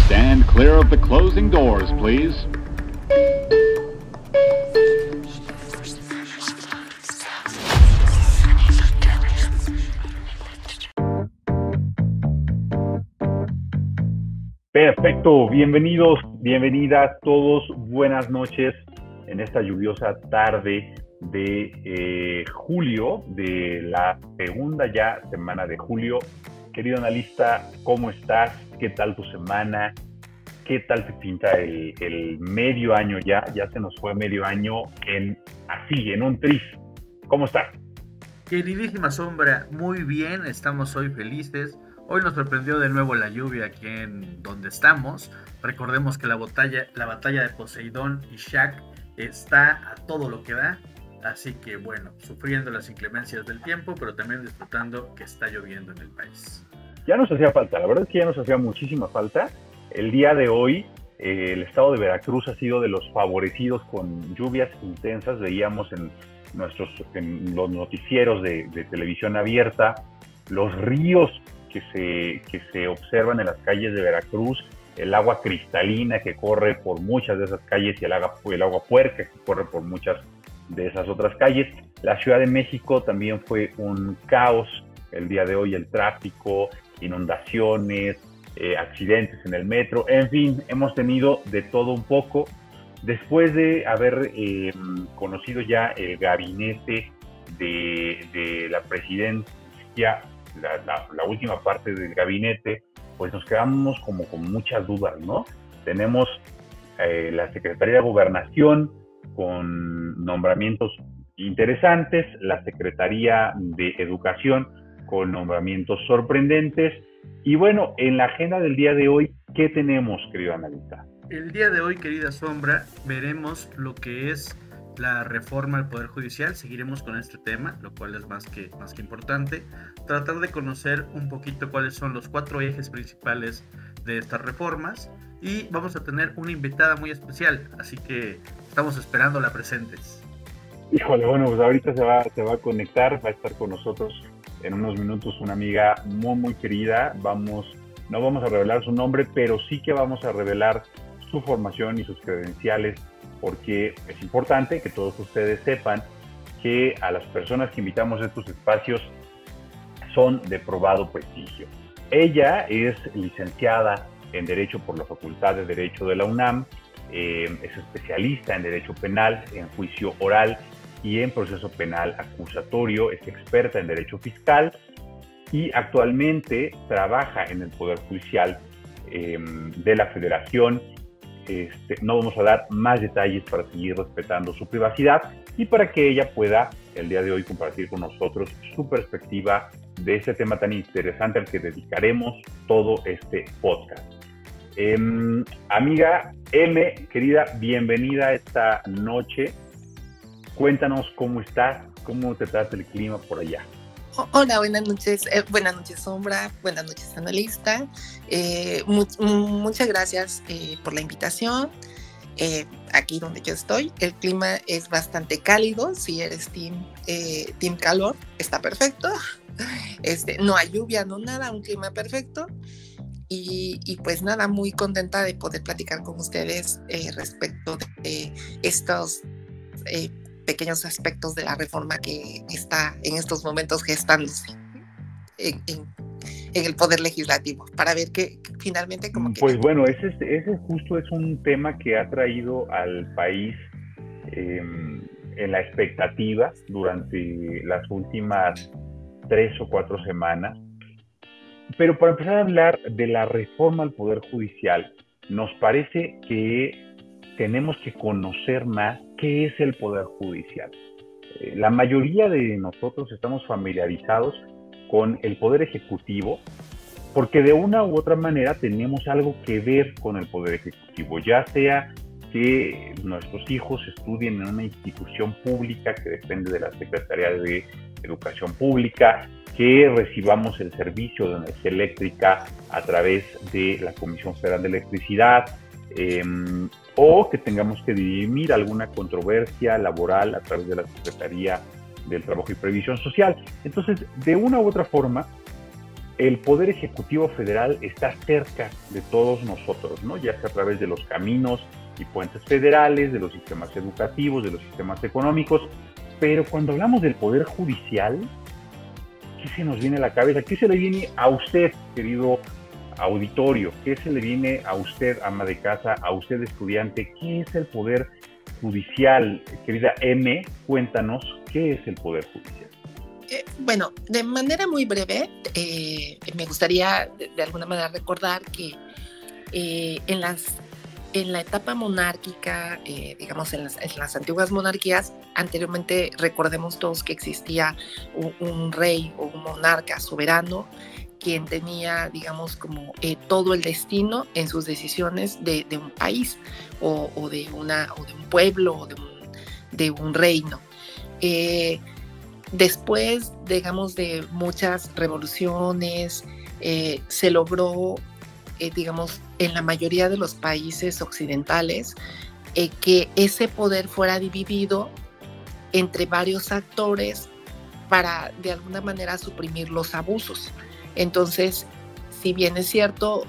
Stand clear of the closing doors, please. Perfecto, bienvenidos, bienvenidas todos, buenas noches en esta lluviosa tarde de julio, de la segunda ya semana de julio. Querido analista, ¿cómo estás? ¿Qué tal tu semana? ¿Qué tal te pinta el medio año ya? Ya se nos fue medio año en un tris. ¿Cómo estás? Queridísima Sombra, muy bien, estamos hoy felices. Hoy nos sorprendió de nuevo la lluvia aquí en donde estamos. Recordemos que la batalla de Poseidón y Shaq está a todo lo que da. Así que bueno, sufriendo las inclemencias del tiempo, pero también disfrutando que está lloviendo en el país. Ya nos hacía falta, la verdad es que ya nos hacía muchísima falta. El día de hoy, el estado de Veracruz ha sido de los favorecidos con lluvias intensas. Veíamos en los noticieros de televisión abierta los ríos que se observan en las calles de Veracruz, el agua cristalina que corre por muchas de esas calles y el agua puerca que corre por muchas de esas otras calles. La Ciudad de México también fue un caos el día de hoy, el tráfico, inundaciones, accidentes en el metro, en fin, hemos tenido de todo un poco. Después de haber conocido ya el gabinete de la presidencia, la última parte del gabinete, pues nos quedamos como con muchas dudas, ¿no? Tenemos la Secretaría de Gobernación con nombramientos interesantes, la Secretaría de Educación con nombramientos sorprendentes, y bueno, en la agenda del día de hoy, ¿qué tenemos, querido analista? El día de hoy, querida Sombra, veremos lo que es la reforma al Poder Judicial. Seguiremos con este tema, lo cual es más que importante. Tratar de conocer un poquito cuáles son los 4 ejes principales de estas reformas. Y vamos a tener una invitada muy especial, así que estamos esperando la presentes. Híjole, bueno, pues ahorita se va a conectar, va a estar con nosotros en unos minutos una amiga muy, muy querida. No vamos a revelar su nombre, pero sí que vamos a revelar su formación y sus credenciales, porque es importante que todos ustedes sepan que a las personas que invitamos a estos espacios son de probado prestigio. Ella es licenciada en Derecho por la Facultad de Derecho de la UNAM, es especialista en Derecho Penal, en Juicio Oral y en Proceso Penal Acusatorio, es experta en Derecho Fiscal y actualmente trabaja en el Poder Judicial de la Federación. No vamos a dar más detalles para seguir respetando su privacidad y para que ella pueda el día de hoy compartir con nosotros su perspectiva de este tema tan interesante al que dedicaremos todo este podcast. Amiga M, querida, bienvenida esta noche. Cuéntanos cómo estás, cómo te trata el clima por allá. Hola, buenas noches, Sombra, buenas noches, analista. Muchas gracias por la invitación. Aquí donde yo estoy, el clima es bastante cálido. Si eres team calor, está perfecto. No hay lluvia, no nada, un clima perfecto. Y pues nada, muy contenta de poder platicar con ustedes respecto de estos pequeños aspectos de la reforma que está en estos momentos gestándose en el Poder Legislativo, para ver que finalmente como que... Pues bueno, ese justo es un tema que ha traído al país en la expectativa durante las últimas 3 o 4 semanas. Pero para empezar a hablar de la reforma al Poder Judicial, nos parece que tenemos que conocer más qué es el Poder Judicial. La mayoría de nosotros estamos familiarizados con el Poder Ejecutivo porque de una u otra manera tenemos algo que ver con el Poder Ejecutivo, ya sea que nuestros hijos estudien en una institución pública que depende de la Secretaría de Educación Pública, que recibamos el servicio de energía eléctrica a través de la Comisión Federal de Electricidad, o que tengamos que dirimir alguna controversia laboral a través de la Secretaría del Trabajo y Previsión Social. Entonces, de una u otra forma, el Poder Ejecutivo Federal está cerca de todos nosotros, ¿no? Ya sea a través de los caminos y puentes federales, de los sistemas educativos, de los sistemas económicos, pero cuando hablamos del Poder Judicial, ¿qué se nos viene a la cabeza? ¿Qué se le viene a usted, querido auditorio? ¿Qué se le viene a usted, ama de casa, a usted, estudiante? ¿Qué es el Poder Judicial? Querida M, cuéntanos, ¿qué es el Poder Judicial? Bueno, de manera muy breve, me gustaría de alguna manera recordar que en la etapa monárquica, digamos en las antiguas monarquías, anteriormente recordemos todos que existía un rey o un monarca soberano, quien tenía, digamos, como todo el destino en sus decisiones de un país o de un pueblo o de un reino. Después, digamos, de muchas revoluciones, se logró, digamos, en la mayoría de los países occidentales, que ese poder fuera dividido entre varios actores para, de alguna manera, suprimir los abusos. Entonces, si bien es cierto,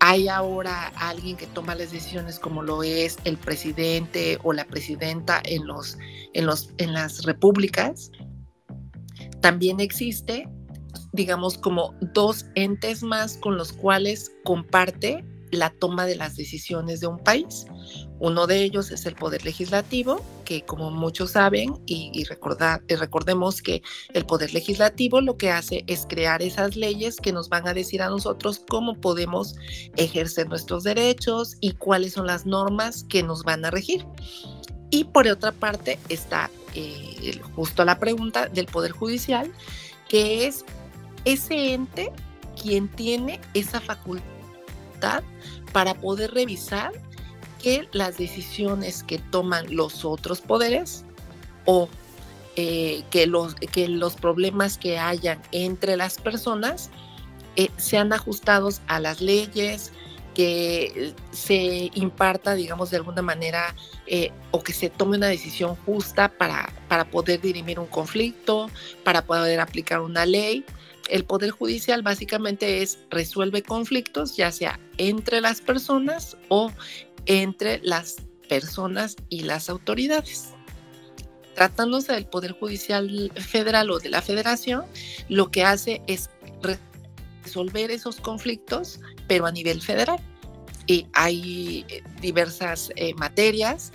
hay ahora alguien que toma las decisiones como lo es el presidente o la presidenta en las repúblicas, también existe, digamos, como dos entes más con los cuales comparte la toma de las decisiones de un país. Uno de ellos es el Poder Legislativo, que como muchos saben, y recordemos que el Poder Legislativo lo que hace es crear esas leyes que nos van a decir a nosotros cómo podemos ejercer nuestros derechos y cuáles son las normas que nos van a regir. Y por otra parte está justo la pregunta del Poder Judicial, que es ese ente quien tiene esa facultad para poder revisar que las decisiones que toman los otros poderes o que los problemas que hayan entre las personas sean ajustados a las leyes, que se imparta, digamos, de alguna manera o que se tome una decisión justa para poder dirimir un conflicto, para poder aplicar una ley. El Poder Judicial básicamente resuelve conflictos, ya sea entre las personas o entre las personas y las autoridades. Tratándose del Poder Judicial Federal o de la Federación, lo que hace es resolver esos conflictos, pero a nivel federal. Y hay diversas materias,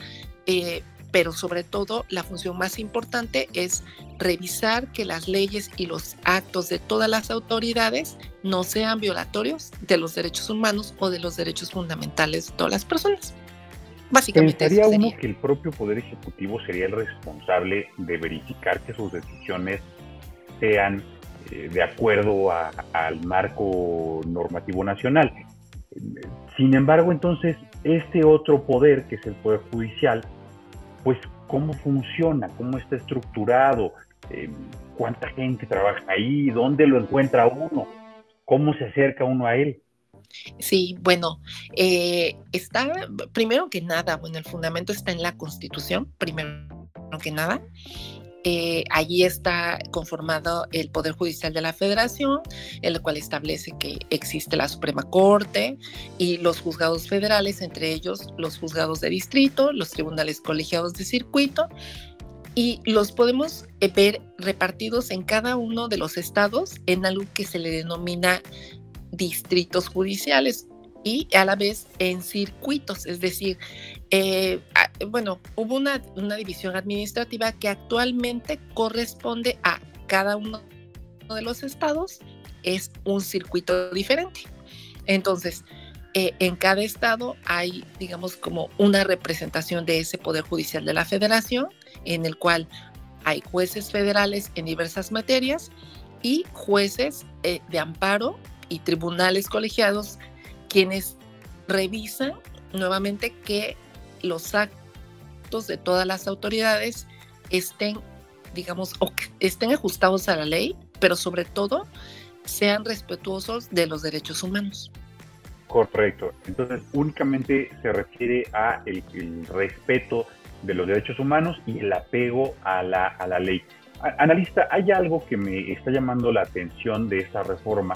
pero sobre todo la función más importante es revisar que las leyes y los actos de todas las autoridades no sean violatorios de los derechos humanos o de los derechos fundamentales de todas las personas. Básicamente pensaría eso sería. uno que el propio Poder Ejecutivo sería el responsable de verificar que sus decisiones sean de acuerdo al marco normativo nacional. Sin embargo, entonces, este otro poder, que es el Poder Judicial, pues, ¿cómo funciona? ¿Cómo está estructurado? ¿Cuánta gente trabaja ahí? ¿Dónde lo encuentra uno? ¿Cómo se acerca uno a él? Sí, bueno, está, primero que nada, bueno, el fundamento está en la Constitución, primero que nada. Allí está conformado el Poder Judicial de la Federación, el cual establece que existe la Suprema Corte y los juzgados federales, entre ellos los juzgados de distrito, los tribunales colegiados de circuito, y los podemos ver repartidos en cada uno de los estados en algo que se le denomina distritos judiciales y a la vez en circuitos, es decir, bueno, hubo una división administrativa que actualmente corresponde a cada uno de los estados, es un circuito diferente. Entonces, en cada estado hay, digamos, como una representación de ese Poder Judicial de la Federación, en el cual hay jueces federales en diversas materias y jueces de amparo y tribunales colegiados, quienes revisan nuevamente que los actos de todas las autoridades estén, digamos, o que estén ajustados a la ley, pero sobre todo sean respetuosos de los derechos humanos. Correcto. Entonces, únicamente se refiere a el respeto de los derechos humanos y el apego a la ley. Analista, hay algo que me está llamando la atención de esta reforma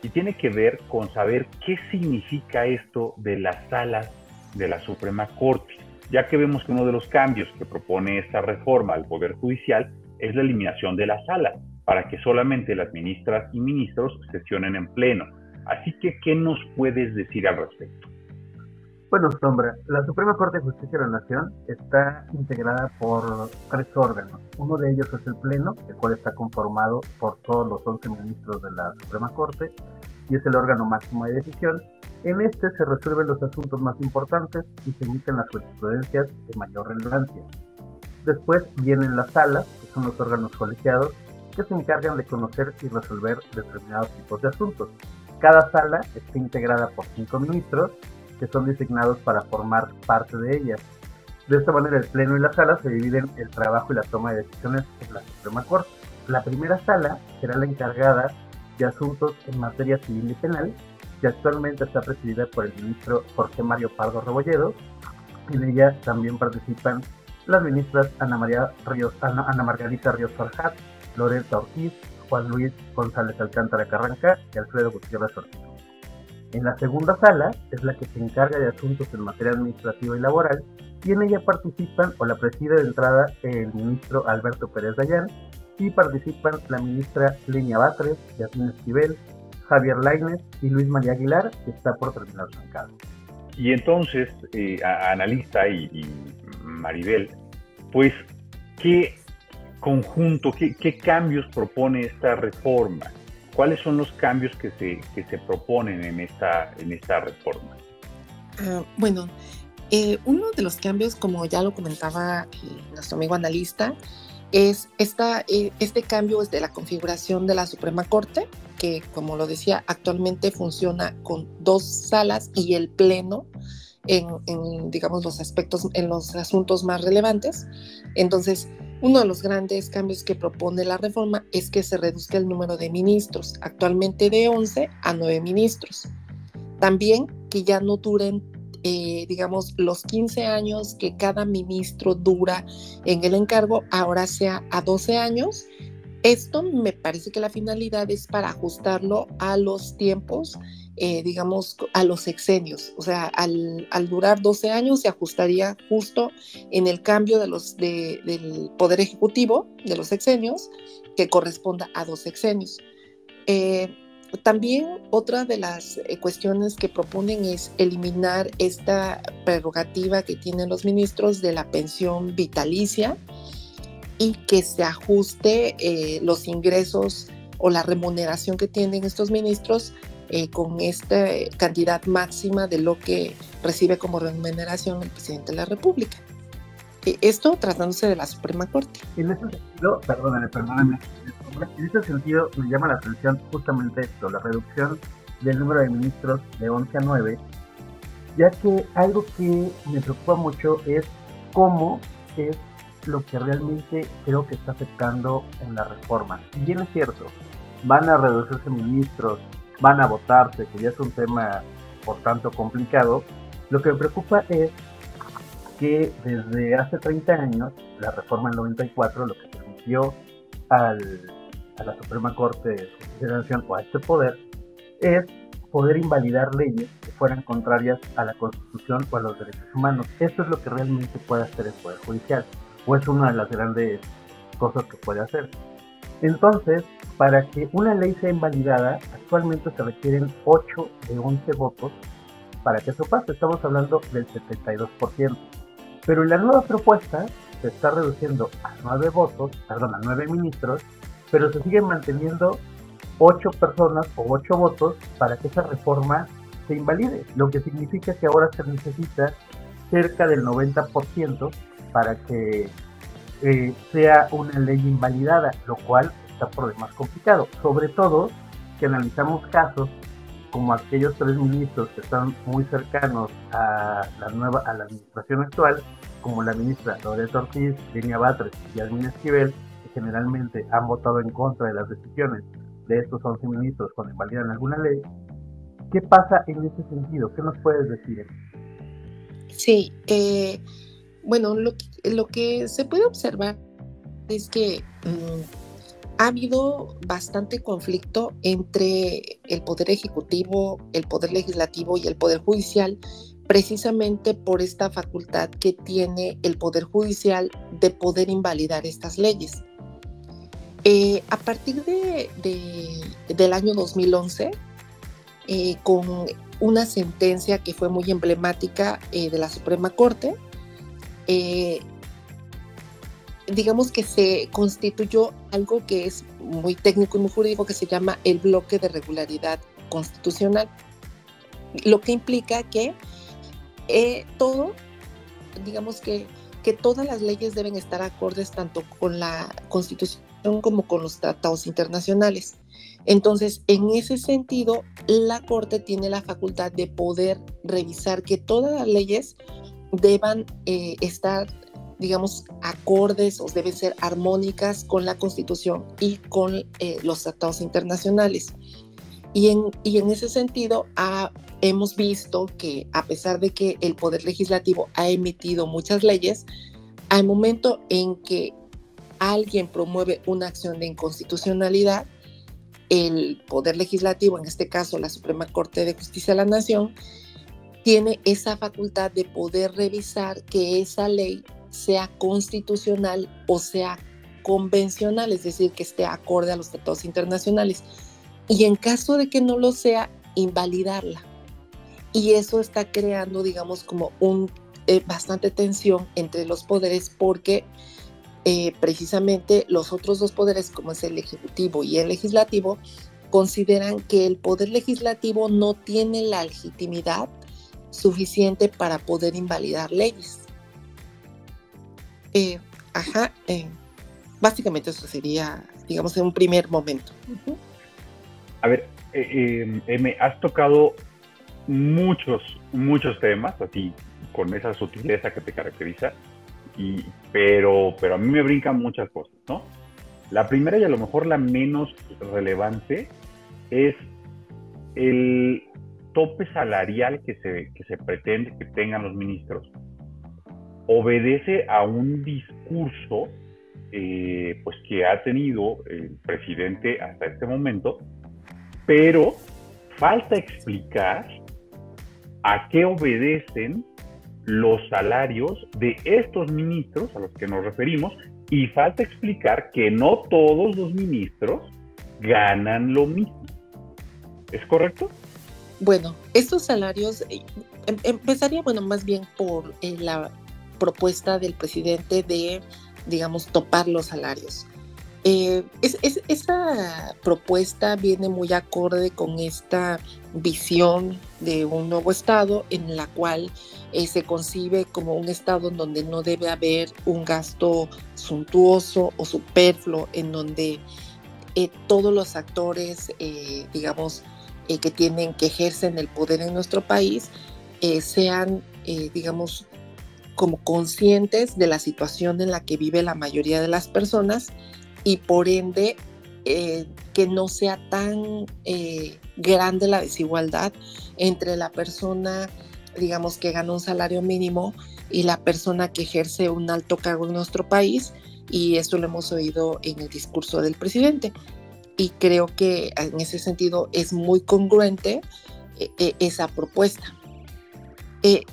y tiene que ver con saber qué significa esto de las salas de la Suprema Corte, ya que vemos que uno de los cambios que propone esta reforma al Poder Judicial es la eliminación de las salas, para que solamente las ministras y ministros sesionen en pleno. Así que, ¿qué nos puedes decir al respecto? Bueno, Sombra, la Suprema Corte de Justicia de la Nación está integrada por 3 órganos. Uno de ellos es el Pleno, el cual está conformado por todos los 11 ministros de la Suprema Corte y es el órgano máximo de decisión. En este se resuelven los asuntos más importantes y se emiten las jurisprudencias de mayor relevancia. Después vienen las salas, que son los órganos colegiados, que se encargan de conocer y resolver determinados tipos de asuntos. Cada sala está integrada por 5 ministros, que son designados para formar parte de ellas. De esta manera, el Pleno y la sala se dividen el trabajo y la toma de decisiones en la Suprema Corte. La primera sala será la encargada de asuntos en materia civil y penal, que actualmente está presidida por el ministro Jorge Mario Pardo Rebolledo. En ella también participan las ministras Ana Margarita Ríos Farjat, Loreta Ortiz, Juan Luis González Alcántara Carranca y Alfredo Gutiérrez Ortiz. En la segunda sala es la que se encarga de asuntos en materia administrativa y laboral, y en ella participan o la preside de entrada el ministro Alberto Pérez Dayán, y participan la ministra Lenia Batres, Yasmín Esquivel, Javier Lainez y Luis María Aguilar, que está por terminar su encargo. Y entonces, analista y Maribel, pues, ¿qué conjunto, qué cambios propone esta reforma? ¿Cuáles son los cambios que se proponen en esta reforma? Bueno, uno de los cambios, como ya lo comentaba nuestro amigo analista, es este cambio es de la configuración de la Suprema Corte, que, como lo decía, actualmente funciona con 2 salas y el Pleno en digamos, los aspectos, en los asuntos más relevantes. Entonces, uno de los grandes cambios que propone la reforma es que se reduzca el número de ministros, actualmente de 11 a 9 ministros. También que ya no duren, digamos, los 15 años que cada ministro dura en el encargo, ahora sea a 12 años. Esto me parece que la finalidad es para ajustarlo a los tiempos, digamos, a los sexenios. O sea, al durar 12 años se ajustaría justo en el cambio del Poder Ejecutivo, de los sexenios, que corresponda a 2 sexenios. También otra de las cuestiones que proponen es eliminar esta prerrogativa que tienen los ministros de la pensión vitalicia, y que se ajuste los ingresos o la remuneración que tienen estos ministros con esta cantidad máxima de lo que recibe como remuneración el presidente de la República. Esto tratándose de la Suprema Corte. En ese sentido, perdóname, en ese sentido me llama la atención justamente esto, la reducción del número de ministros de 11 a 9, ya que algo que me preocupa mucho es cómo es lo que realmente creo que está afectando en la reforma. Si bien es cierto, van a reducirse ministros, van a votarse, que ya es un tema por tanto complicado, lo que me preocupa es que desde hace 30 años, la reforma del 94, lo que permitió a la Suprema Corte de Justicia de la Nación o a este poder, es poder invalidar leyes que fueran contrarias a la Constitución o a los derechos humanos. Esto es lo que realmente puede hacer el Poder Judicial, o es una de las grandes cosas que puede hacer. Entonces, para que una ley sea invalidada, actualmente se requieren 8 de 11 votos para que eso pase. Estamos hablando del 72%. Pero en la nueva propuesta se está reduciendo a 9 ministros, pero se siguen manteniendo 8 personas o 8 votos para que esa reforma se invalide, lo que significa que ahora se necesita cerca del 90% para que sea una ley invalidada, lo cual está por demás complicado, sobre todo que analizamos casos como aquellos 3 ministros que están muy cercanos a la administración actual, como la ministra Loreta Ortiz, Lenia Batres y Yasmín Esquivel, que generalmente han votado en contra de las decisiones de estos 11 ministros cuando invalidan alguna ley. ¿Qué pasa en ese sentido? ¿Qué nos puedes decir? Sí, bueno, lo que se puede observar es que ha habido bastante conflicto entre el Poder Ejecutivo, el Poder Legislativo y el Poder Judicial, precisamente por esta facultad que tiene el Poder Judicial de poder invalidar estas leyes. A partir del año 2011, con una sentencia que fue muy emblemática de la Suprema Corte, digamos que se constituyó algo que es muy técnico y muy jurídico, que se llama el bloque de regularidad constitucional, lo que implica que digamos que todas las leyes deben estar acordes tanto con la Constitución como con los tratados internacionales. Entonces, en ese sentido, la Corte tiene la facultad de poder revisar que todas las leyes deban estar, digamos, acordes o deben ser armónicas con la Constitución y con los tratados internacionales. Y en ese sentido, hemos visto que a pesar de que el Poder Legislativo ha emitido muchas leyes, al momento en que alguien promueve una acción de inconstitucionalidad, el Poder Legislativo, en este caso la Suprema Corte de Justicia de la Nación, tiene esa facultad de poder revisar que esa ley sea constitucional o sea convencional, es decir, que esté acorde a los tratados internacionales. Y en caso de que no lo sea, invalidarla. Y eso está creando, digamos, como bastante tensión entre los poderes, porque precisamente los otros dos poderes, como es el Ejecutivo y el Legislativo, consideran que el Poder Legislativo no tiene la legitimidad suficiente para poder invalidar leyes. Básicamente eso sería, digamos, en un primer momento. A ver, me has tocado muchos temas, así, con esa sutileza que te caracteriza, pero a mí me brincan muchas cosas, ¿no? La primera y a lo mejor la menos relevante es el tope salarial que se pretende que tengan los ministros. Obedece a un discurso pues que ha tenido el presidente hasta este momento, pero falta explicar a qué obedecen los salarios de estos ministros a los que nos referimos, y falta explicar que no todos los ministros ganan lo mismo. ¿Es correcto? Bueno, estos salarios, empezaría, bueno, más bien por la propuesta del presidente de, digamos, topar los salarios. Esa propuesta viene muy acorde con esta visión de un nuevo Estado en la cual se concibe como un Estado en donde no debe haber un gasto suntuoso o superfluo, en donde todos los actores, digamos, que ejercen el poder en nuestro país sean, digamos, como conscientes de la situación en la que vive la mayoría de las personas, y por ende que no sea tan grande la desigualdad entre la persona, digamos, que gana un salario mínimo y la persona que ejerce un alto cargo en nuestro país, y esto lo hemos oído en el discurso del presidente. Y creo que en ese sentido es muy congruente esa propuesta.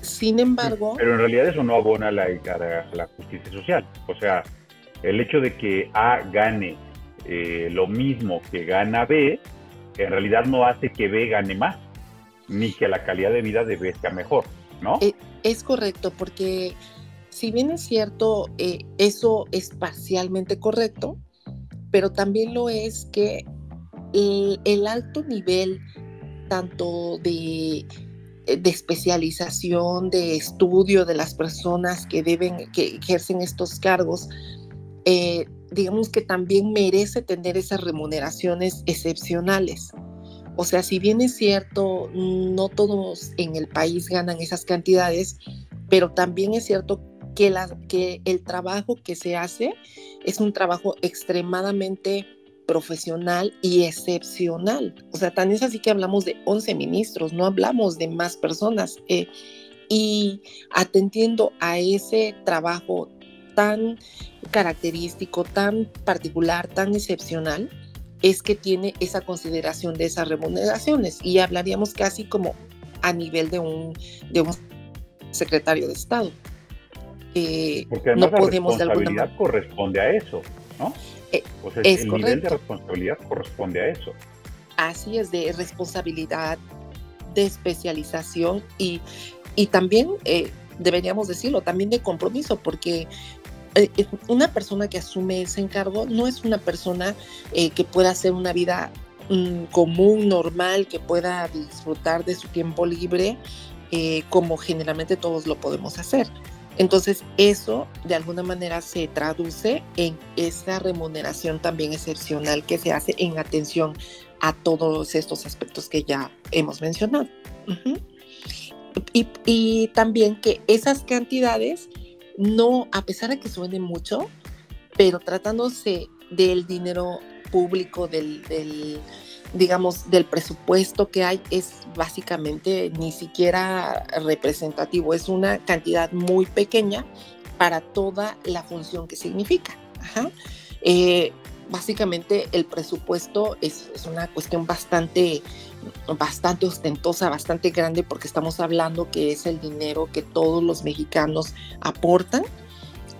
Sin embargo... Pero en realidad eso no abona a la justicia social. O sea, el hecho de que A gane lo mismo que gana B, en realidad no hace que B gane más, ni que la calidad de vida de B sea mejor, ¿no? Es correcto, porque si bien es cierto, eso es parcialmente correcto, pero también lo es que el alto nivel tanto de especialización, de estudio de las personas que ejercen estos cargos, digamos que también merece tener esas remuneraciones excepcionales. O sea, si bien es cierto, no todos en el país ganan esas cantidades, pero también es cierto que el trabajo que se hace es un trabajo extremadamente profesional y excepcional. O sea, tan es así que hablamos de 11 ministros, no hablamos de más personas. Y atendiendo a ese trabajo tan característico, tan particular, tan excepcional, es que tiene esa consideración de esas remuneraciones, y hablaríamos casi como a nivel de un secretario de Estado. Porque además no podemos la responsabilidad corresponde a eso, ¿no? O sea, es el correcto. nivel de responsabilidad corresponde a eso. Así es, de responsabilidad, de especialización y también, deberíamos decirlo, también de compromiso, porque una persona que asume ese encargo no es una persona que pueda hacer una vida común, normal, que pueda disfrutar de su tiempo libre como generalmente todos lo podemos hacer. Entonces eso de alguna manera se traduce en esa remuneración también excepcional que se hace en atención a todos estos aspectos que ya hemos mencionado. Uh-huh. Y también que esas cantidades, no, a pesar de que suene mucho, pero tratándose del dinero público, digamos, del presupuesto que hay, es básicamente ni siquiera representativo, es una cantidad muy pequeña para toda la función que significa. Ajá. Básicamente el presupuesto es una cuestión bastante ostentosa, bastante grande, porque estamos hablando que es el dinero que todos los mexicanos aportan,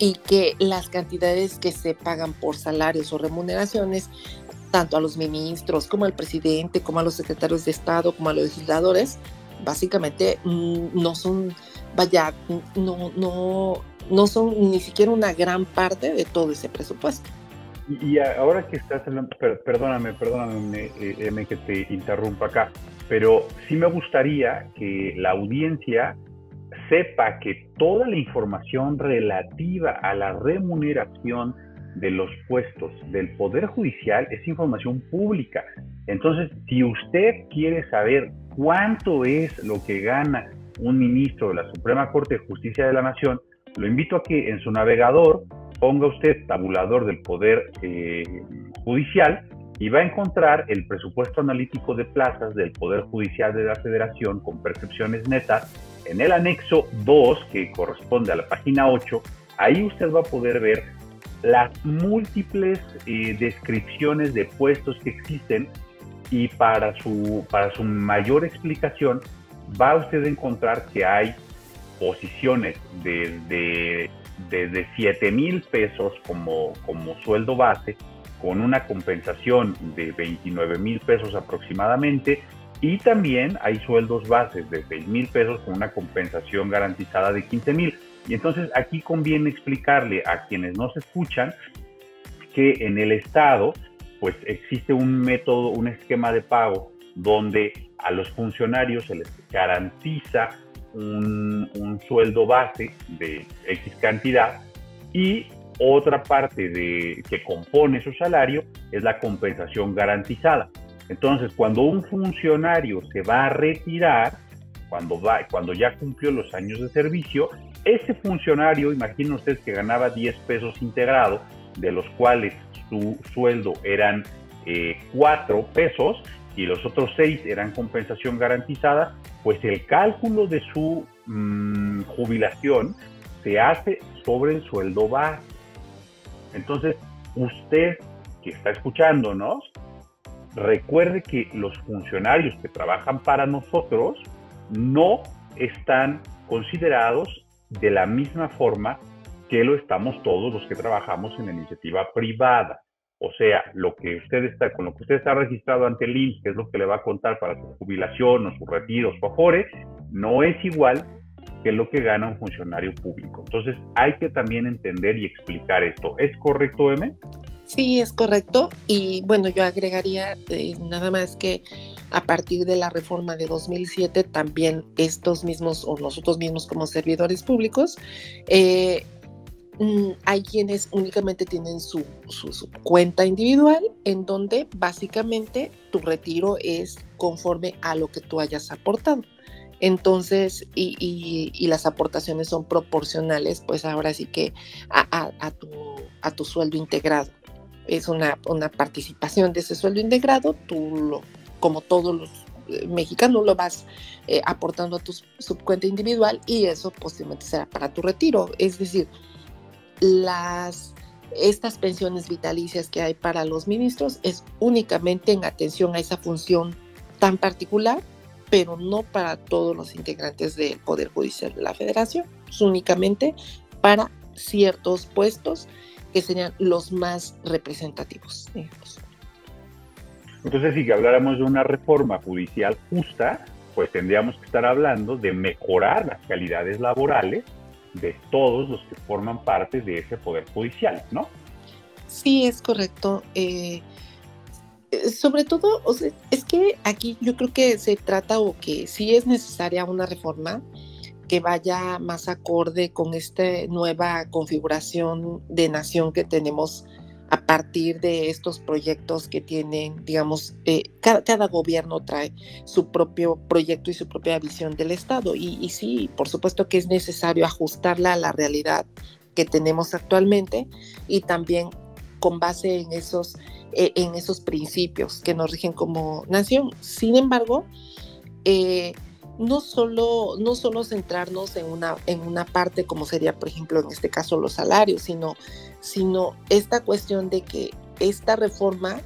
y que las cantidades que se pagan por salarios o remuneraciones, tanto a los ministros como al presidente, como a los secretarios de Estado, como a los legisladores, básicamente no son, no son ni siquiera una gran parte de todo ese presupuesto. Y ahora que estás hablando, perdóname, M, que te interrumpa acá, pero sí me gustaría que la audiencia sepa que toda la información relativa a la remuneración de los puestos del Poder Judicial es información pública. Entonces, si usted quiere saber cuánto es lo que gana un ministro de la Suprema Corte de Justicia de la Nación, lo invito a que en su navegador ponga usted tabulador del Poder Judicial y va a encontrar el presupuesto analítico de plazas del Poder Judicial de la Federación con percepciones netas en el anexo 2, que corresponde a la página 8. Ahí usted va a poder ver las múltiples descripciones de puestos que existen, y para su mayor explicación va usted a encontrar que hay posiciones desde 7,000 pesos como sueldo base, con una compensación de 29,000 pesos aproximadamente, y también hay sueldos bases de 6,000 pesos con una compensación garantizada de 15,000. Y entonces aquí conviene explicarle a quienes nos escuchan que en el Estado pues existe un método, un esquema de pago donde a los funcionarios se les garantiza un sueldo base de X cantidad, y otra parte que compone su salario es la compensación garantizada. Entonces, cuando un funcionario se va a retirar, cuando ya cumplió los años de servicio, ese funcionario, imaginen ustedes que ganaba 10 pesos integrado, de los cuales su sueldo eran 4 pesos y los otros 6 eran compensación garantizada, pues el cálculo de su jubilación se hace sobre el sueldo base. Entonces, usted que está escuchándonos, recuerde que los funcionarios que trabajan para nosotros no están considerados de la misma forma que lo estamos todos los que trabajamos en la iniciativa privada. O sea, con lo que usted está registrado ante el IMSS, que es lo que le va a contar para su jubilación o su retiro o su afore, no es igual que lo que gana un funcionario público. Entonces, hay que también entender y explicar esto. ¿Es correcto, M? Sí, es correcto. Y bueno, yo agregaría nada más que a partir de la reforma de 2007, también estos mismos, o nosotros mismos como servidores públicos, hay quienes únicamente tienen su cuenta individual, en donde básicamente tu retiro es conforme a lo que tú hayas aportado. Entonces, y las aportaciones son proporcionales, pues ahora sí que a tu sueldo integrado. Es una participación de ese sueldo integrado, como todos los mexicanos, lo vas aportando a tu subcuenta individual, y eso posiblemente será para tu retiro. Es decir, estas pensiones vitalicias que hay para los ministros es únicamente en atención a esa función tan particular, pero no para todos los integrantes del Poder Judicial de la Federación, es únicamente para ciertos puestos que serían los más representativos, digamos. Entonces, si habláramos de una reforma judicial justa, pues tendríamos que estar hablando de mejorar las calidades laborales de todos los que forman parte de ese Poder Judicial, ¿no? Sí, es correcto. Sobre todo, o sea, es que aquí yo creo que se trata o que sí es necesaria una reforma que vaya más acorde con esta nueva configuración de nación que tenemos a partir de estos proyectos que tienen, digamos, cada gobierno trae su propio proyecto y su propia visión del Estado. Y sí, por supuesto que es necesario ajustarla a la realidad que tenemos actualmente y también con base en esos principios que nos rigen como nación. Sin embargo, no solo centrarnos en una parte como sería, por ejemplo, en este caso los salarios, sino esta cuestión de que esta reforma,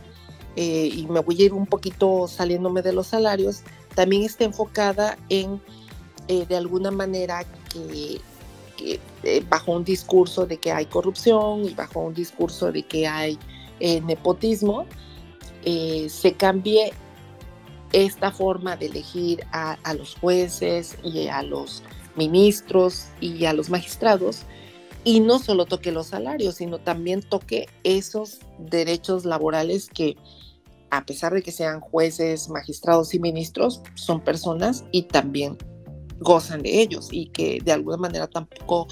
y me voy a ir un poquito saliéndome de los salarios, también está enfocada en, de alguna manera, que bajo un discurso de que hay corrupción y bajo un discurso de que hay nepotismo, se cambie esta forma de elegir a los jueces y a los ministros y a los magistrados, y no solo toque los salarios, sino también toque esos derechos laborales que, a pesar de que sean jueces, magistrados y ministros, son personas y también gozan de ellos, y que de alguna manera tampoco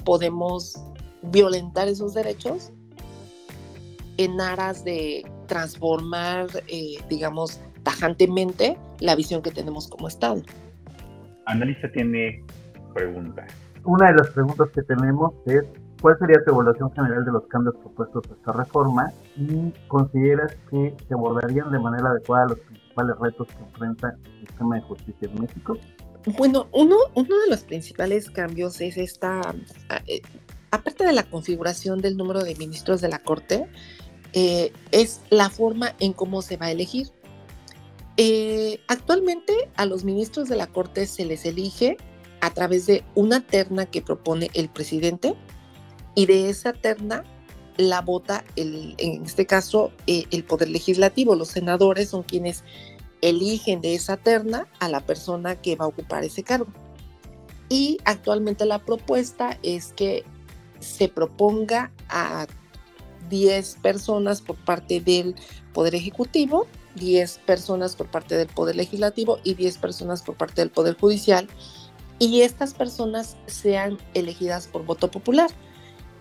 podemos violentar esos derechos en aras de transformar, digamos, tajantemente la visión que tenemos como Estado. Annalisa tiene preguntas. Una de las preguntas que tenemos es: ¿cuál sería tu evaluación general de los cambios propuestos a esta reforma? ¿Y consideras que se abordarían de manera adecuada los principales retos que enfrenta el sistema de justicia en México? Bueno, uno de los principales cambios es aparte de la configuración del número de ministros de la Corte, es la forma en cómo se va a elegir. Actualmente a los ministros de la Corte se les elige a través de una terna que propone el presidente, y de esa terna la vota, en este caso, el Poder Legislativo. Los senadores son quienes eligen de esa terna a la persona que va a ocupar ese cargo. Y actualmente la propuesta es que se proponga a 10 personas por parte del Poder Ejecutivo, 10 personas por parte del Poder Legislativo y 10 personas por parte del Poder Judicial, y estas personas sean elegidas por voto popular.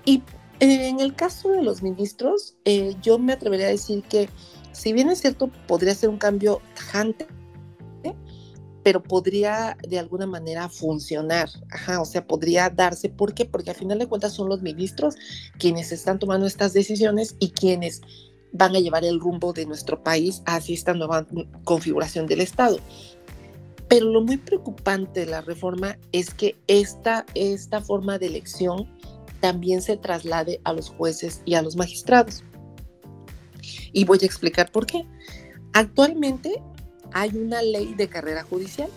Y en el caso de los ministros, yo me atrevería a decir que, si bien es cierto, podría ser un cambio tajante, pero podría de alguna manera funcionar. O sea, podría darse. ¿Por qué? Porque al final de cuentas son los ministros quienes están tomando estas decisiones y quienes van a llevar el rumbo de nuestro país hacia esta nueva configuración del Estado. Pero lo muy preocupante de la reforma es que esta forma de elección también se traslade a los jueces y a los magistrados. Y voy a explicar por qué. Actualmente hay una ley de carrera judicial.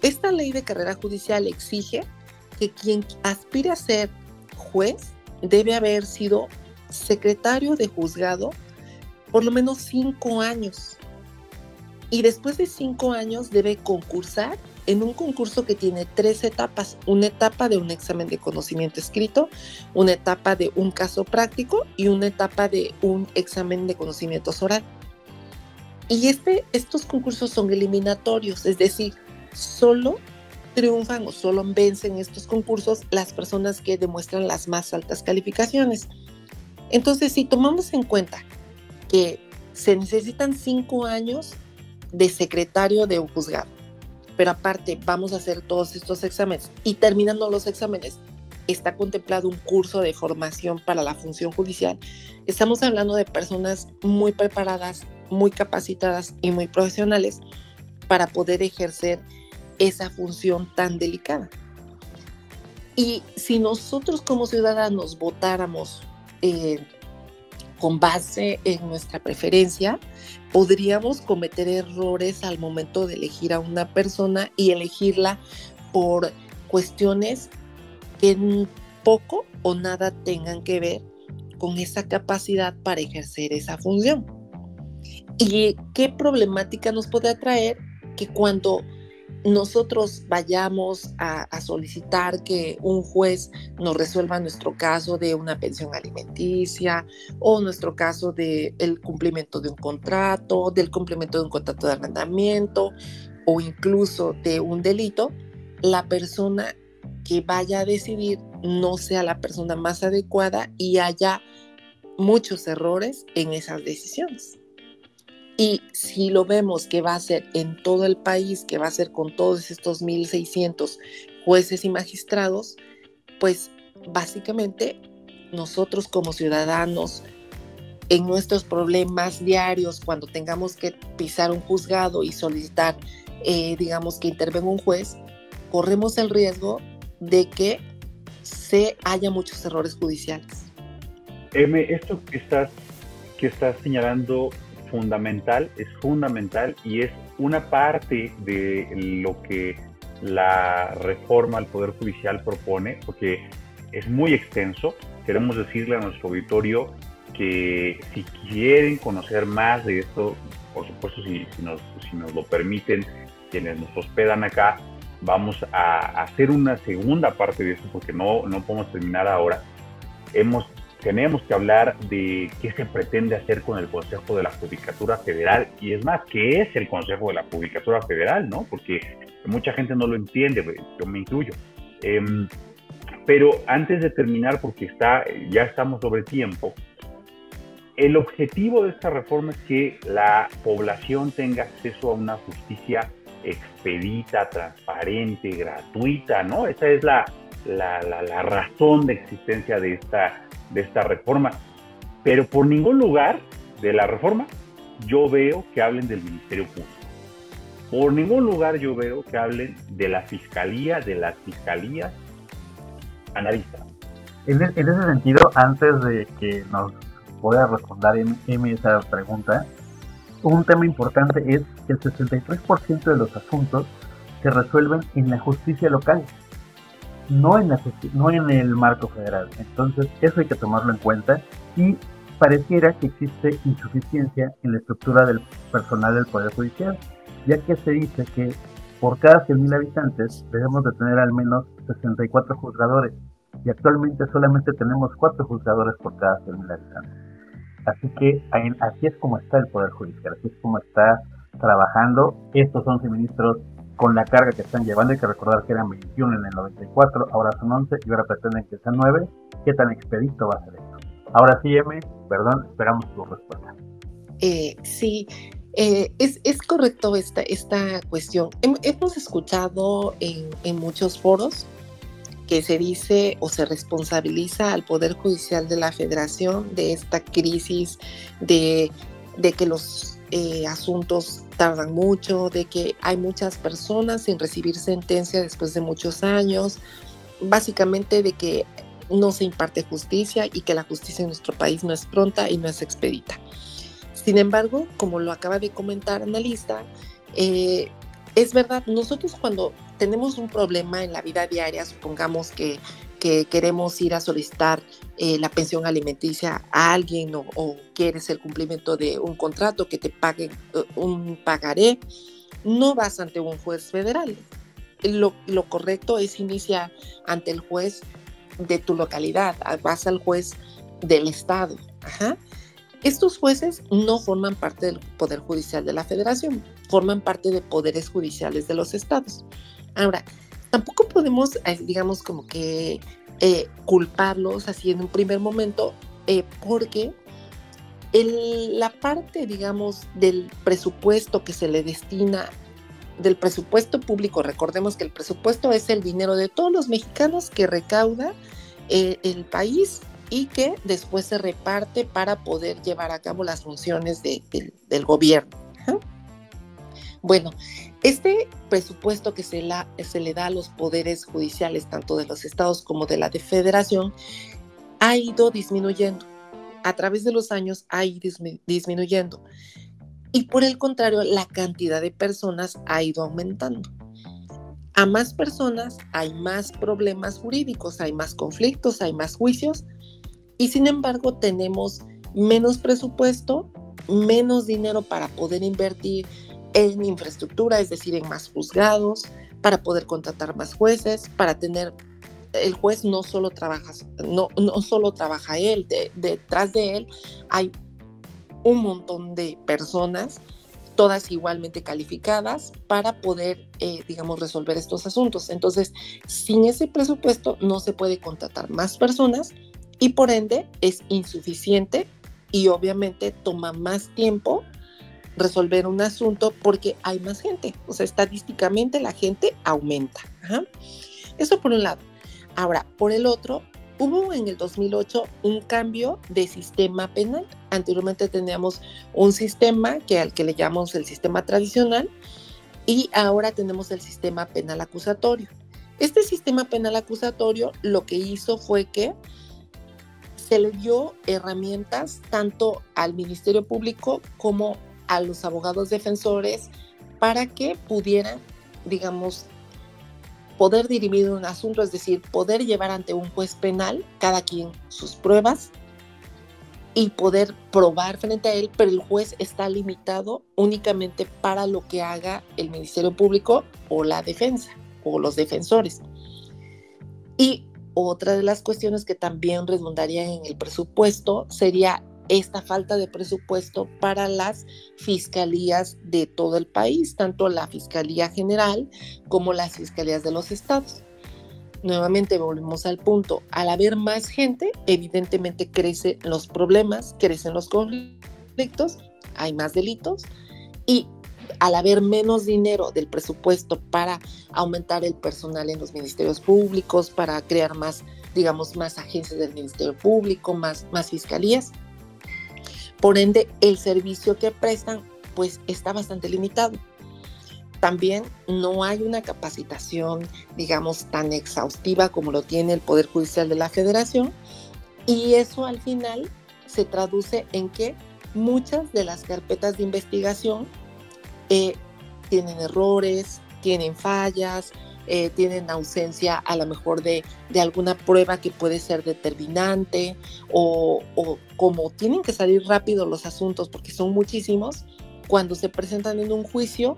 Esta ley de carrera judicial exige que quien aspire a ser juez debe haber sido secretario de juzgado por lo menos 5 años. Y después de 5 años debe concursar en un concurso que tiene 3 etapas. Una etapa de un examen de conocimiento escrito, una etapa de un caso práctico y una etapa de un examen de conocimientos oral. Y estos concursos son eliminatorios, es decir, solo triunfan o solo vencen estos concursos las personas que demuestran las más altas calificaciones. Entonces, si tomamos en cuenta que se necesitan 5 años de secretario de un juzgado, pero aparte vamos a hacer todos estos exámenes, y terminando los exámenes está contemplado un curso de formación para la función judicial, estamos hablando de personas muy preparadas, muy capacitadas y muy profesionales para poder ejercer esa función tan delicada. Y si nosotros como ciudadanos votáramos con base en nuestra preferencia, podríamos cometer errores al momento de elegir a una persona y elegirla por cuestiones que poco o nada tengan que ver con esa capacidad para ejercer esa función. ¿Y qué problemática nos puede traer? Que cuando nosotros vayamos a solicitar que un juez nos resuelva nuestro caso de una pensión alimenticia o nuestro caso del cumplimiento de un contrato, del cumplimiento de un contrato de arrendamiento o incluso de un delito, la persona que vaya a decidir no sea la persona más adecuada y haya muchos errores en esas decisiones. Y si lo vemos que va a ser en todo el país, que va a ser con todos estos 1,600 jueces y magistrados, pues básicamente nosotros como ciudadanos, en nuestros problemas diarios, cuando tengamos que pisar un juzgado y solicitar, digamos, que intervenga un juez, corremos el riesgo de que haya muchos errores judiciales. Esto que estás señalando es fundamental y es una parte de lo que la reforma al Poder Judicial propone, porque es muy extenso. Queremos decirle a nuestro auditorio que si quieren conocer más de esto, por supuesto, si nos lo permiten quienes nos hospedan acá, vamos a hacer una segunda parte de esto porque no podemos terminar ahora. Tenemos que hablar de qué se pretende hacer con el Consejo de la Judicatura Federal y es más, ¿qué es el Consejo de la Judicatura Federal? ¿No? Porque mucha gente no lo entiende, yo me incluyo. Pero antes de terminar, porque ya estamos sobre tiempo, el objetivo de esta reforma es que la población tenga acceso a una justicia expedita, transparente, gratuita, ¿no? Esa es la razón de existencia de esta reforma. Pero por ningún lugar de la reforma yo veo que hablen del Ministerio Público. Por ningún lugar yo veo que hablen de la Fiscalía, de las fiscalías analistas. En ese sentido, antes de que nos pueda responder esa pregunta, un tema importante es que el 63% de los asuntos se resuelven en la justicia local, no en el marco federal. Entonces, eso hay que tomarlo en cuenta y pareciera que existe insuficiencia en la estructura del personal del Poder Judicial, ya que se dice que por cada 100,000 habitantes debemos de tener al menos 64 juzgadores y actualmente solamente tenemos 4 juzgadores por cada 100,000 habitantes. Así que así es como está el Poder Judicial, así es como está trabajando estos 11 ministros con la carga que están llevando. Hay que recordar que eran 21 en el 94, ahora son 11 y ahora pretenden que sean 9. ¿Qué tan expedito va a ser esto? Ahora sí, perdón, esperamos tu respuesta. Sí, es correcto esta cuestión. Hemos escuchado en muchos foros que se dice o se responsabiliza al Poder Judicial de la Federación de esta crisis, de que los asuntos tardan mucho, de que hay muchas personas sin recibir sentencia después de muchos años, básicamente de que no se imparte justicia y que la justicia en nuestro país no es pronta y no es expedita. Sin embargo, como lo acaba de comentar analista, es verdad, nosotros cuando tenemos un problema en la vida diaria, supongamos que queremos ir a solicitar la pensión alimenticia a alguien o quieres el cumplimiento de un contrato que te paguen un pagaré, no vas ante un juez federal. Lo correcto es iniciar ante el juez de tu localidad, vas al juez del estado. Ajá. Estos jueces no forman parte del Poder Judicial de la Federación, forman parte de poderes judiciales de los estados. Ahora, tampoco podemos, digamos, como que culparlos así en un primer momento, porque la parte, digamos, del presupuesto que se le destina, del presupuesto público, recordemos que el presupuesto es el dinero de todos los mexicanos que recauda el país y que después se reparte para poder llevar a cabo las funciones del gobierno. Bueno, Este presupuesto que se le da a los poderes judiciales, tanto de los estados como de la federación, ha ido disminuyendo. A través de los años ha ido disminuyendo. Y por el contrario, la cantidad de personas ha ido aumentando. A más personas hay más problemas jurídicos, hay más conflictos, hay más juicios, y sin embargo tenemos menos presupuesto, menos dinero para poder invertir en infraestructura, es decir, en más juzgados, para poder contratar más jueces, para tener... El juez no solo trabaja él, detrás de él hay un montón de personas, todas igualmente calificadas, para poder, resolver estos asuntos. Entonces, sin ese presupuesto no se puede contratar más personas y por ende es insuficiente y obviamente toma más tiempo resolver un asunto porque hay más gente. O sea, estadísticamente la gente aumenta. Ajá. Eso por un lado. Ahora, por el otro, hubo en el 2008 un cambio de sistema penal. Anteriormente teníamos un sistema al que le llamamos el sistema tradicional y ahora tenemos el sistema penal acusatorio. Este sistema penal acusatorio lo que hizo fue que se le dio herramientas tanto al Ministerio Público como a los abogados defensores para que pudieran, poder dirimir un asunto, es decir, poder llevar ante un juez penal cada quien sus pruebas y poder probar frente a él, pero el juez está limitado únicamente para lo que haga el Ministerio Público o la defensa o los defensores. Y otra de las cuestiones que también redundarían en el presupuesto sería esta falta de presupuesto para las fiscalías de todo el país, tanto la Fiscalía General como las fiscalías de los estados. Nuevamente volvemos al punto, al haber más gente, evidentemente crecen los problemas, crecen los conflictos, hay más delitos y al haber menos dinero del presupuesto para aumentar el personal en los ministerios públicos, para crear más agencias del Ministerio Público, más fiscalías, por ende, el servicio que prestan, pues, está bastante limitado. También no hay una capacitación, tan exhaustiva como lo tiene el Poder Judicial de la Federación, y eso al final se traduce en que muchas de las carpetas de investigación tienen errores, tienen fallas, tienen ausencia a lo mejor de alguna prueba que puede ser determinante o como tienen que salir rápido los asuntos porque son muchísimos, cuando se presentan en un juicio,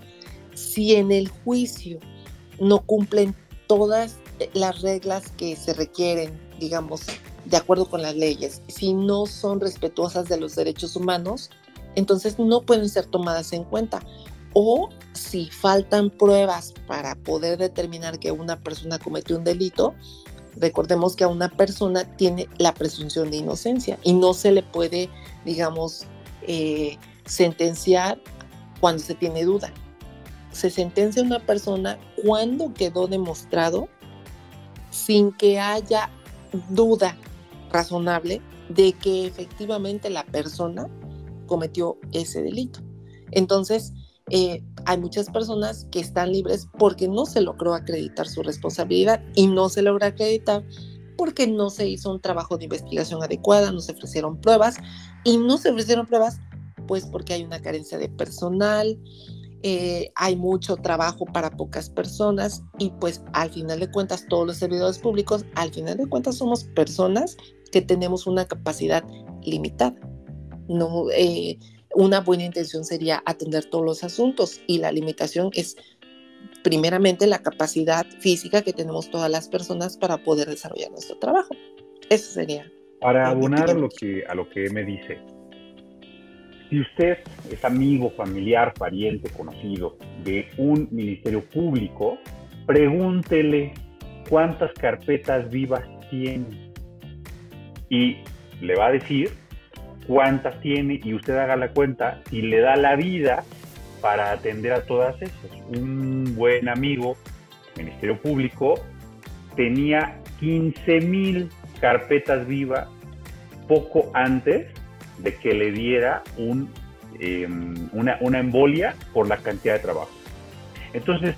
si en el juicio no cumplen todas las reglas que se requieren, de acuerdo con las leyes, si no son respetuosas de los derechos humanos, entonces no pueden ser tomadas en cuenta. O si faltan pruebas para poder determinar que una persona cometió un delito, recordemos que a una persona tiene la presunción de inocencia y no se le puede, sentenciar cuando se tiene duda. Se sentencia a una persona cuando quedó demostrado, sin que haya duda razonable de que efectivamente la persona cometió ese delito. Entonces, hay muchas personas que están libres porque no se logró acreditar su responsabilidad y no se logra acreditar porque no se hizo un trabajo de investigación adecuada, no se ofrecieron pruebas y no se ofrecieron pruebas pues porque hay una carencia de personal, hay mucho trabajo para pocas personas y pues al final de cuentas todos los servidores públicos, al final de cuentas somos personas que tenemos una capacidad limitada. No, una buena intención sería atender todos los asuntos y la limitación es primeramente la capacidad física que tenemos todas las personas para poder desarrollar nuestro trabajo. Eso sería. Para abonar a lo que me dice, si usted es amigo, familiar, pariente, conocido de un ministerio público, pregúntele cuántas carpetas vivas tiene y le va a decir cuántas tiene y usted haga la cuenta y le da la vida para atender a todas esas. Un buen amigo, Ministerio Público, tenía 15,000 carpetas vivas poco antes de que le diera una embolia por la cantidad de trabajo. Entonces,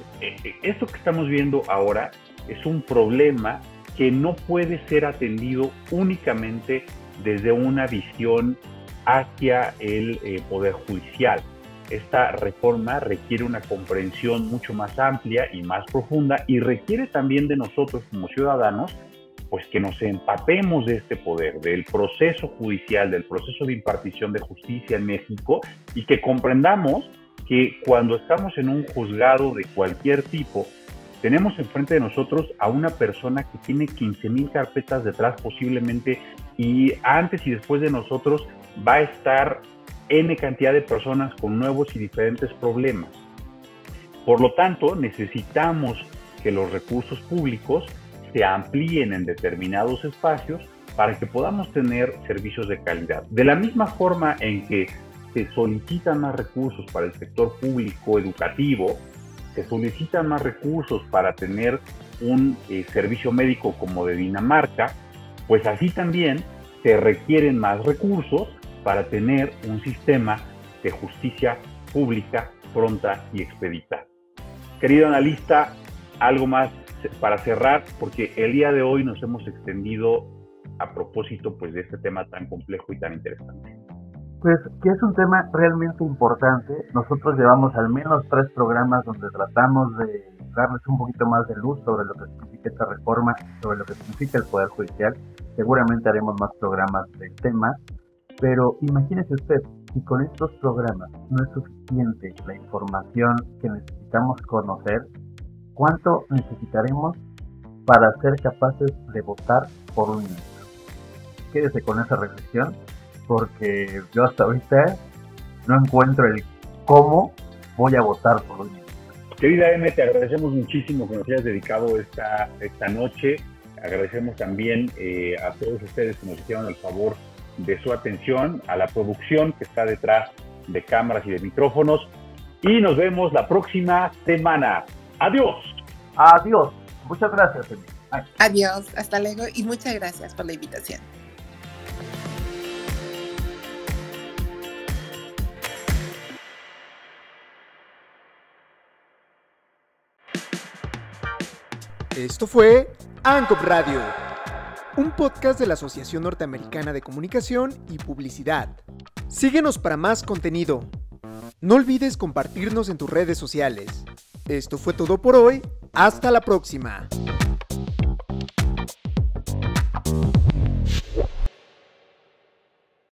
esto que estamos viendo ahora es un problema que no puede ser atendido únicamente desde una visión hacia el Poder Judicial. Esta reforma requiere una comprensión mucho más amplia y más profunda, y requiere también de nosotros como ciudadanos, pues que nos empapemos de este poder, del proceso judicial, del proceso de impartición de justicia en México, y que comprendamos que cuando estamos en un juzgado de cualquier tipo, tenemos enfrente de nosotros a una persona que tiene 15,000 carpetas detrás posiblemente, y antes y después de nosotros va a estar N cantidad de personas con nuevos y diferentes problemas. Por lo tanto, necesitamos que los recursos públicos se amplíen en determinados espacios para que podamos tener servicios de calidad. De la misma forma en que se solicitan más recursos para el sector público educativo, se solicitan más recursos para tener un servicio médico como de Dinamarca, pues así también se requieren más recursos para tener un sistema de justicia pública pronta y expedita. Querido analista, algo más para cerrar, porque el día de hoy nos hemos extendido a propósito pues de este tema tan complejo y tan interesante. Pues que es un tema realmente importante. Nosotros llevamos al menos 3 programas donde tratamos de darles un poquito más de luz sobre lo que significa esta reforma, sobre lo que significa el Poder Judicial. Seguramente haremos más programas del tema, pero imagínese usted, si con estos programas no es suficiente la información que necesitamos conocer, ¿cuánto necesitaremos para ser capaces de votar por un ministro? Quédese con esa reflexión, porque yo hasta ahorita no encuentro el cómo voy a votar por un ministro. Querida M, te agradecemos muchísimo que nos hayas dedicado esta noche. Agradecemos también a todos ustedes que nos hicieron el favor de su atención, a la producción que está detrás de cámaras y de micrófonos, y nos vemos la próxima semana. ¡Adiós! Adiós. Muchas gracias, Emilio. Adiós, hasta luego y muchas gracias por la invitación. Esto fue ANCOP Radio, un podcast de la Asociación Norteamericana de Comunicación y Publicidad. Síguenos para más contenido. No olvides compartirnos en tus redes sociales. Esto fue todo por hoy. Hasta la próxima.